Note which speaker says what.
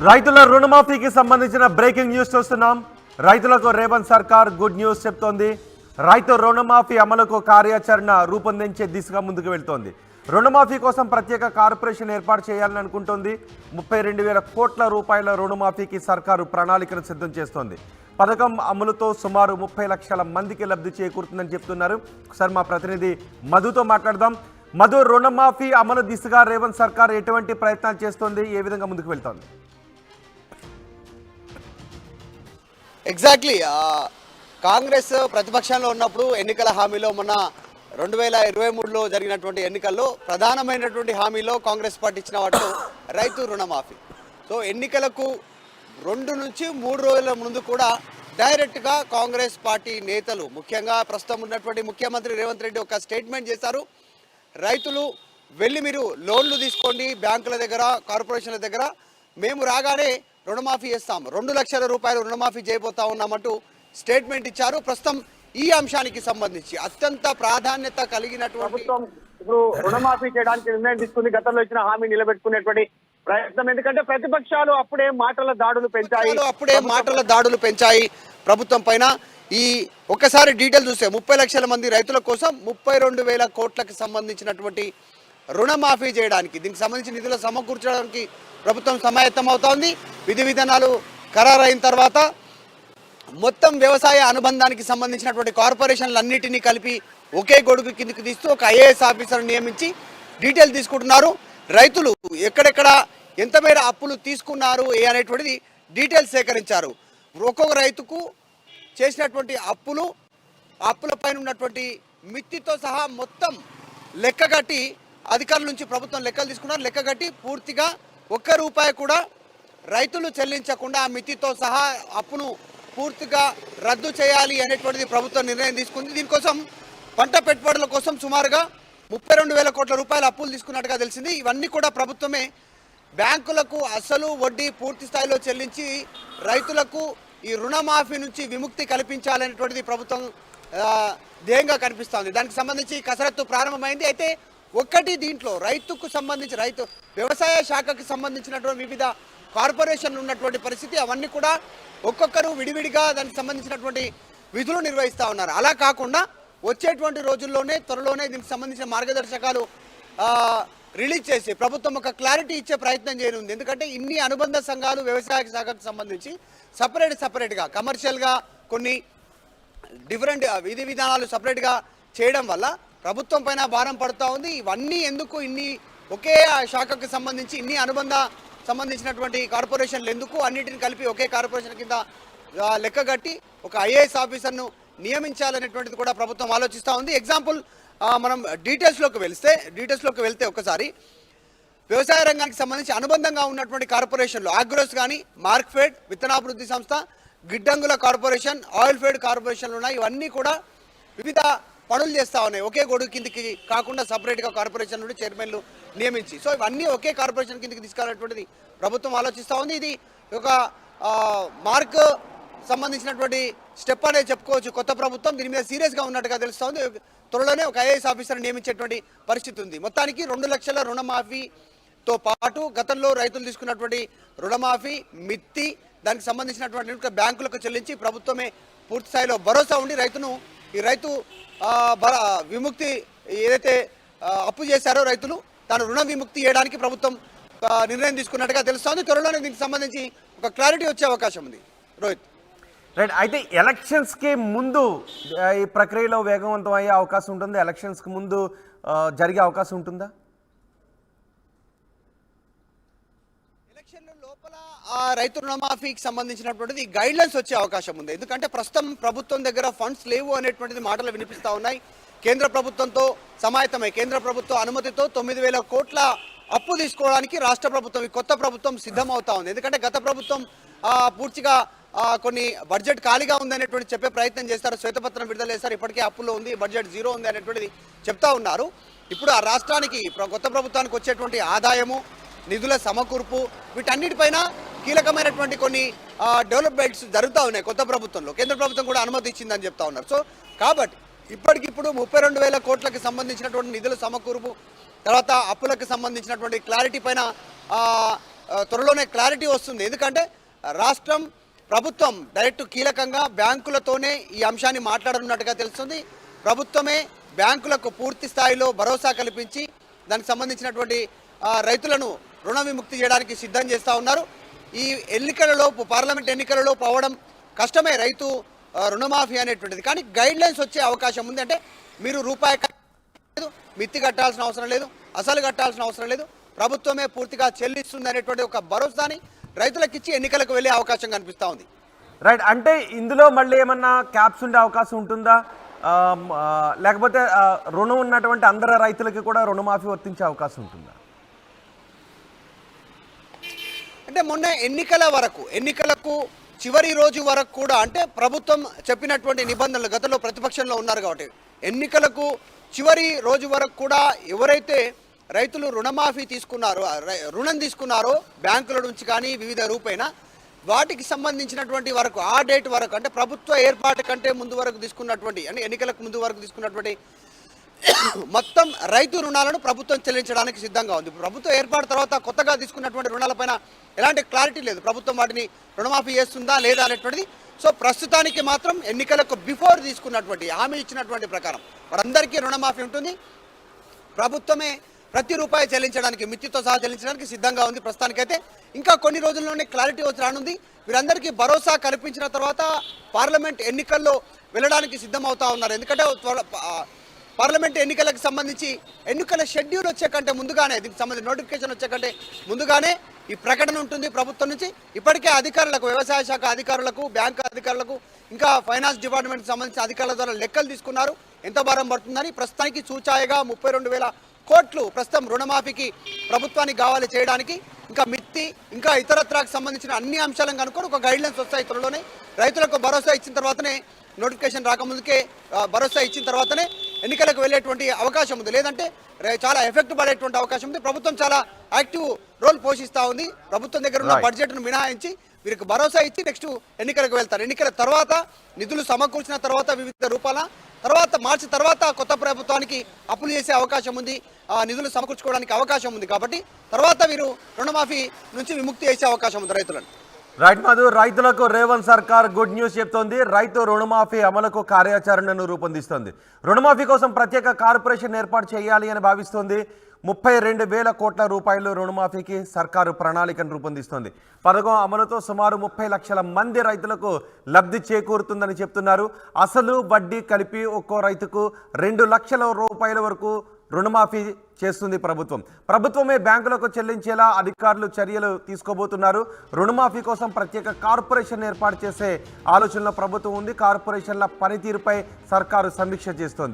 Speaker 1: రైతుల రుణమాఫీకి సంబంధించిన బ్రేకింగ్ న్యూస్ చూస్తున్నాం. రైతులకు రేవంత్ సర్కార్ గుడ్ న్యూస్ చెప్తోంది. రైతు రుణమాఫీ అమలుకు కార్యాచరణ రూపొందించే దిశగా ముందుకు వెళ్తోంది. రుణమాఫీ కోసం ప్రత్యేక కార్పొరేషన్ ఏర్పాటు చేయాలని అనుకుంటోంది. 32,000 కోట్ల రూపాయల రుణమాఫీకి సర్కారు ప్రణాళికను సిద్ధం చేస్తోంది. పథకం అమలుతో సుమారు 30 లక్షల మందికి లబ్ధి చేకూరుతుందని చెప్తున్నారు. ఒకసారి మా ప్రతినిధి మధుతో మాట్లాడదాం. మధు, రుణమాఫీ అమలు దిశగా రేవంత్ సర్కార్ ఎటువంటి ప్రయత్నాలు చేస్తోంది, ఏ విధంగా ముందుకు వెళ్తోంది?
Speaker 2: ఎగ్జాక్ట్లీ కాంగ్రెస్ ప్రతిపక్షంలో ఉన్నప్పుడు ఎన్నికల హామీలో మొన్న 2023లో జరిగినటువంటి ఎన్నికల్లో ప్రధానమైనటువంటి హామీలో కాంగ్రెస్ పార్టీ ఇచ్చిన వాటిలో రైతు రుణమాఫీ. సో ఎన్నికలకు 2 నుంచి 3 రోజుల ముందు కూడా డైరెక్ట్గా కాంగ్రెస్ పార్టీ నేతలు, ముఖ్యంగా ప్రస్తుతం ఉన్నటువంటి ముఖ్యమంత్రి రేవంత్ రెడ్డి ఒక స్టేట్మెంట్ చేశారు. రైతులు వెళ్ళి మీరు లోన్లు తీసుకోండి బ్యాంకుల దగ్గర, కార్పొరేషన్ల దగ్గర, మేము రాగానే రుణమాఫీ చేస్తాం, 2 లక్షల రూపాయలు రుణమాఫీ చేయబోతా ఉన్నామంటూ స్టేట్మెంట్ ఇచ్చారు. ప్రస్తుతం ఈ అంశానికి సంబంధించి అత్యంత ప్రాధాన్యత కలిగినటువంటి
Speaker 3: ప్రభుత్వం ఇప్పుడు రుణమాఫీ చేయడానికి నిర్ణయం తీసుకుంది. గతంలో ఇచ్చిన హామీ నిలబెట్టుకునేటువంటి ప్రయత్నం. ఎందుకంటే ప్రతిపక్షాలు అప్పుడే మాటల దాడులు పెంచాయి ప్రభుత్వం పైన. ఈ ఒక్కసారి డీటెయిల్ చూస్తే 30 లక్షల మంది రైతుల కోసం 32,000 కోట్లకు సంబంధించినటువంటి రుణమాఫీ చేయడానికి, దీనికి సంబంధించిన నిధులు సమకూర్చడానికి ప్రభుత్వం సమాయత్తం అవుతోంది. విధి విధానాలు ఖరారైన తర్వాత మొత్తం వ్యవసాయ అనుబంధానికి సంబంధించినటువంటి కార్పొరేషన్లన్నిటినీ కలిపి ఒకే గొడుగు కిందకి తీస్తూ ఒక ఐఏఎస్ ఆఫీసర్ నియమించి డీటెయిల్ తీసుకుంటున్నారు. రైతులు ఎక్కడెక్కడ ఎంత మేర అప్పులు తీసుకున్నారు అనేటువంటిది డీటెయిల్స్ సేకరించారు. ఒక్కొక్క రైతుకు చేసినటువంటి అప్పుల పైన ఉన్నటువంటి మిత్తితో సహా మొత్తం లెక్కగట్టి అధికారుల నుంచి ప్రభుత్వం లెక్కలు తీసుకున్నారు. లెక్కగట్టి పూర్తిగా ₹1 కూడా రైతులు చెల్లించకుండా ఆ మితితో సహా అప్పును పూర్తిగా రద్దు చేయాలి అనేటువంటిది ప్రభుత్వం నిర్ణయం తీసుకుంది. దీనికోసం పంట పెట్టుబడుల కోసం సుమారుగా 32,000 కోట్ల రూపాయల అప్పులు తీసుకున్నట్టుగా తెలిసింది. ఇవన్నీ కూడా ప్రభుత్వమే బ్యాంకులకు అసలు వడ్డీ పూర్తి స్థాయిలో చెల్లించి రైతులకు ఈ రుణమాఫీ నుంచి విముక్తి కల్పించాలనేటువంటిది ప్రభుత్వం ధ్యేయంగా కనిపిస్తోంది. దానికి సంబంధించి కసరత్తు ప్రారంభమైంది. అయితే దీంట్లో రైతు వ్యవసాయ శాఖకి సంబంధించినటువంటి వివిధ కార్పొరేషన్లు ఉన్నటువంటి పరిస్థితి, అవన్నీ కూడా ఒక్కొక్కరు విడివిడిగా దానికి సంబంధించినటువంటి విధులు నిర్వహిస్తూ ఉన్నారు. అలా కాకుండా వచ్చేటువంటి రోజుల్లోనే త్వరలోనే దీనికి సంబంధించిన మార్గదర్శకాలు రిలీజ్ చేసి ప్రభుత్వం ఒక క్లారిటీ ఇచ్చే ప్రయత్నం చేయనుంది. ఎందుకంటే ఇన్ని అనుబంధ సంఘాలు వ్యవసాయ శాఖకు సంబంధించి సపరేట్గా కమర్షియల్గా కొన్ని డిఫరెంట్ విధి విధానాలు సపరేట్గా చేయడం వల్ల ప్రభుత్వం పైన భారం పడుతూ ఉంది. ఇవన్నీ ఎందుకు, ఇన్ని ఒకే శాఖకు సంబంధించి ఇన్ని అనుబంధ సంబంధించినటువంటి కార్పొరేషన్లు ఎందుకు, అన్నిటిని కలిపి ఒకే కార్పొరేషన్ కింద లెక్కగట్టి ఒక ఐఏఎస్ ఆఫీసర్ను నియమించాలనేటువంటిది కూడా ప్రభుత్వం ఆలోచిస్తూ ఉంది. ఎగ్జాంపుల్ మనం డీటెయిల్స్లోకి వెళ్తే ఒకసారి వ్యవసాయ రంగానికి సంబంధించి అనుబంధంగా ఉన్నటువంటి కార్పొరేషన్లు ఆగ్రోస్ కానీ, మార్క్ఫెడ్, విత్తనాభివృద్ధి సంస్థ, గిడ్డంగుల కార్పొరేషన్, ఆయిల్ ఫెడ్ కార్పొరేషన్లు ఉన్నాయి. ఇవన్నీ కూడా వివిధ పనులు చేస్తూ ఉన్నాయి. ఒకే గొడుగు కిందికి కాకుండా సపరేట్గా కార్పొరేషన్ నుండి చైర్మన్లు నియమించి, సో ఇవన్నీ ఒకే కార్పొరేషన్ కిందికి తీసుకురావాలనేటువంటిది ప్రభుత్వం ఆలోచిస్తూ ఉంది. ఇది ఒక మార్క్ సంబంధించినటువంటి స్టెప్ అనేది చెప్పుకోవచ్చు. కొత్త ప్రభుత్వం దీని మీద సీరియస్గా ఉన్నట్టుగా తెలుస్తోంది. త్వరలోనే ఒక ఐఏఎస్ ఆఫీసర్ నియమించేటువంటి పరిస్థితి ఉంది. మొత్తానికి 2 లక్షల రుణమాఫీతో పాటు గతంలో రైతులు తీసుకున్నటువంటి రుణమాఫీ మిత్తి, దానికి సంబంధించినటువంటి బ్యాంకులకు చెల్లించి ప్రభుత్వమే పూర్తి స్థాయిలో భరోసా ఉండి రైతు విముక్తి ఏదైతే అప్పు చేశారో రైతులు తాను రుణ విముక్తి చేయడానికి ప్రభుత్వం నిర్ణయం తీసుకున్నట్టుగా తెలుస్తోంది. త్వరలోనే దీనికి సంబంధించి ఒక క్లారిటీ వచ్చే అవకాశం ఉంది. రోహిత్,
Speaker 1: రైట్. అయితే ఎలక్షన్స్కి ముందు ఈ ప్రక్రియలో వేగవంతం అయ్యే అవకాశం ఉంటుంది? ఎలక్షన్స్కి ముందు జరిగే అవకాశం ఉంటుందా?
Speaker 2: ఎలక్షన్ల లోపల రైతు రుణమాఫీకి సంబంధించినటువంటిది గైడ్లైన్స్ వచ్చే అవకాశం ఉంది. ఎందుకంటే ప్రస్తుతం ప్రభుత్వం దగ్గర ఫండ్స్ లేవు అనేటువంటిది మాటలు వినిపిస్తూ ఉన్నాయి. కేంద్ర ప్రభుత్వంతో సమాయత్తమై కేంద్ర ప్రభుత్వ అనుమతితో 9,000 కోట్ల అప్పు తీసుకోవడానికి రాష్ట్ర ప్రభుత్వం, ఈ కొత్త ప్రభుత్వం సిద్ధమవుతా ఉంది. ఎందుకంటే గత ప్రభుత్వం పూర్తిగా కొన్ని బడ్జెట్ ఖాళీగా ఉంది అనేటువంటి చెప్పే ప్రయత్నం చేస్తారు. శ్వేతపత్రం విడుదల చేస్తారు, ఇప్పటికే అప్పుల్లో ఉంది, బడ్జెట్ జీరో ఉంది అనేటువంటిది చెప్తా ఉన్నారు. ఇప్పుడు ఆ రాష్ట్రానికి కొత్త ప్రభుత్వానికి వచ్చేటువంటి ఆదాయము, నిధుల సమకూర్పు, వీటన్నిటిపైన కీలకమైనటువంటి కొన్ని డెవలప్మెంట్స్ జరుగుతూ ఉన్నాయి కొత్త ప్రభుత్వంలో. కేంద్ర ప్రభుత్వం కూడా అనుమతి ఇచ్చిందని చెప్తా ఉన్నారు. సో కాబట్టి ఇప్పటికిప్పుడు 32,000 కోట్లకు సంబంధించినటువంటి నిధుల సమకూర్పు, తర్వాత అప్పులకు సంబంధించినటువంటి క్లారిటీ పైన త్వరలోనే క్లారిటీ వస్తుంది. ఎందుకంటే రాష్ట్రం ప్రభుత్వం డైరెక్ట్ కీలకంగా బ్యాంకులతోనే ఈ అంశాన్ని మాట్లాడనున్నట్టుగా తెలుస్తుంది. ప్రభుత్వమే బ్యాంకులకు పూర్తి స్థాయిలో భరోసా కల్పించి దానికి సంబంధించినటువంటి రైతులను రుణ విముక్తి చేయడానికి సిద్ధం చేస్తూ ఉన్నారు. ఈ ఎన్నికలలోపు పార్లమెంట్ ఎన్నికలలోపు అవ్వడం కష్టమే రైతు రుణమాఫీ అనేటువంటిది. కానీ గైడ్ లైన్స్ వచ్చే అవకాశం ఉంది. అంటే మీరు రూపాయి లేదు, మిత్తి కట్టాల్సిన అవసరం లేదు, అసలు కట్టాల్సిన అవసరం లేదు, ప్రభుత్వమే పూర్తిగా చెల్లిస్తుంది అనేటువంటి ఒక భరోసాని రైతులకు ఇచ్చి ఎన్నికలకు వెళ్ళే అవకాశం కనిపిస్తూ ఉంది.
Speaker 1: రైట్, అంటే ఇందులో మళ్ళీ ఏమన్నా క్యాప్స్ ఉండే అవకాశం ఉంటుందా? లేకపోతే రుణం ఉన్నటువంటి అందరు రైతులకి కూడా రుణమాఫీ వర్తించే అవకాశం ఉంటుందా?
Speaker 2: అంటే మొన్న ఎన్నికలకు చివరి రోజు వరకు కూడా అంటే ప్రభుత్వం చెప్పినటువంటి నిబంధనలు గతంలో ప్రతిపక్షంలో ఉన్నారు కాబట్టి ఎన్నికలకు చివరి రోజు వరకు కూడా ఎవరైతే రైతులు రుణమాఫీ తీసుకున్నారో రుణం తీసుకున్నారో బ్యాంకుల నుంచి కానీ వివిధ రూపేణ వాటికి సంబంధించినటువంటి వరకు ఆ డేట్ వరకు అంటే ప్రభుత్వ ఏర్పాటు కంటే ముందు వరకు తీసుకున్నటువంటి అంటే ఎన్నికలకు ముందు వరకు తీసుకున్నటువంటి మొత్తం రైతు రుణాలను ప్రభుత్వం చెల్లించడానికి సిద్ధంగా ఉంది. ప్రభుత్వం ఏర్పాటు తర్వాత కొత్తగా తీసుకున్నటువంటి రుణాలపైన ఎలాంటి క్లారిటీ లేదు. ప్రభుత్వం వాటిని రుణమాఫీ చేస్తుందా లేదా అనేటువంటిది. సో ప్రస్తుతానికి మాత్రం ఎన్నికలకు బిఫోర్ తీసుకున్నటువంటి హామీ ఇచ్చినటువంటి ప్రకారం వారందరికీ రుణమాఫీ ఉంటుంది. ప్రభుత్వమే ప్రతి రూపాయి చెల్లించడానికి మిత్తితో సహా చెల్లించడానికి సిద్ధంగా ఉంది. ప్రస్తుతానికైతే ఇంకా కొన్ని రోజుల్లోనే క్లారిటీ వచ్చి రానుంది. వీరందరికీ భరోసా కల్పించిన తర్వాత పార్లమెంట్ ఎన్నికల్లో వెళ్ళడానికి సిద్ధమవుతా ఉన్నారు. ఎందుకంటే పార్లమెంట్ ఎన్నికలకు సంబంధించి ఎన్నికల షెడ్యూల్ వచ్చే కంటే ముందుగానే దీనికి సంబంధించి నోటిఫికేషన్ వచ్చే కంటే ముందుగానే ఈ ప్రకటన ఉంటుంది ప్రభుత్వం నుంచి. ఇప్పటికే అధికారులకు వ్యవసాయ శాఖ అధికారులకు బ్యాంకు అధికారులకు ఇంకా ఫైనాన్స్ డిపార్ట్మెంట్కి సంబంధించిన అధికారుల ద్వారా లెక్కలు తీసుకున్నారు ఎంత భారం పడుతుందని. ప్రస్తుతానికి సూచాయగా 32,000 కోట్లు ప్రస్తుతం రుణమాఫీకి ప్రభుత్వానికి కావాలి చేయడానికి. ఇంకా మిత్తి ఇంకా ఇతరత్రాకు సంబంధించిన అన్ని అంశాలను కనుక్కొని ఒక గైడ్లైన్స్ వస్తాయి త్వరలోనే. రైతులకు భరోసా ఇచ్చిన తర్వాతనే నోటిఫికేషన్ రాకముందుకే భరోసా ఇచ్చిన తర్వాతనే ఎన్నికలకు వెళ్ళేటువంటి అవకాశం ఉంది. లేదంటే చాలా ఎఫెక్ట్ పడేటువంటి అవకాశం ఉంది. ప్రభుత్వం చాలా యాక్టివ్ రోల్ పోషిస్తూ ఉంది. ప్రభుత్వం దగ్గర ఉన్న బడ్జెట్ను మినహాయించి వీరికి భరోసా ఇచ్చి నెక్స్ట్ ఎన్నికలకు వెళ్తారు. ఎన్నికల తర్వాత నిధులు సమకూర్చిన తర్వాత వివిధ రూపాల తర్వాత మార్చి తర్వాత కొత్త ప్రభుత్వానికి అప్పులు చేసే అవకాశం ఉంది. నిధులు సమకూర్చుకోవడానికి అవకాశం ఉంది. కాబట్టి తర్వాత వీరు రుణమాఫీ నుంచి విముక్తి చేసే అవకాశం ఉంది రైతులను.
Speaker 1: రైట్ మధు, రైతులకు రేవంత్ సర్కార్ గుడ్ న్యూస్ చెప్తోంది. రైతు రుణమాఫీ అమలుకు కార్యాచరణను రూపొందిస్తోంది. రుణమాఫీ కోసం ప్రత్యేక కార్పొరేషన్ ఏర్పాటు చేయాలి అని భావిస్తోంది. 32,000 కోట్ల రూపాయలు రుణమాఫీకి సర్కారు ప్రణాళికను రూపొందిస్తోంది. పథకం అమలుతో సుమారు 30 లక్షల మంది రైతులకు లబ్ధి చేకూరుతుందని చెప్తున్నారు. అసలు వడ్డీ కలిపి ఒక్కో రైతుకు 2 లక్షల రూపాయల వరకు రుణమాఫీ చేస్తుంది ప్రభుత్వం. ప్రభుత్వమే బ్యాంకులకు చెల్లించేలా అధికారులు చర్యలు తీసుకోబోతున్నారు. రుణమాఫీ కోసం ప్రత్యేక కార్పొరేషన్ ఏర్పాటు చేసే ఆలోచనలో ప్రభుత్వం ఉంది. కార్పొరేషన్ల పనితీరుపై సర్కారు సమీక్ష చేస్తోంది.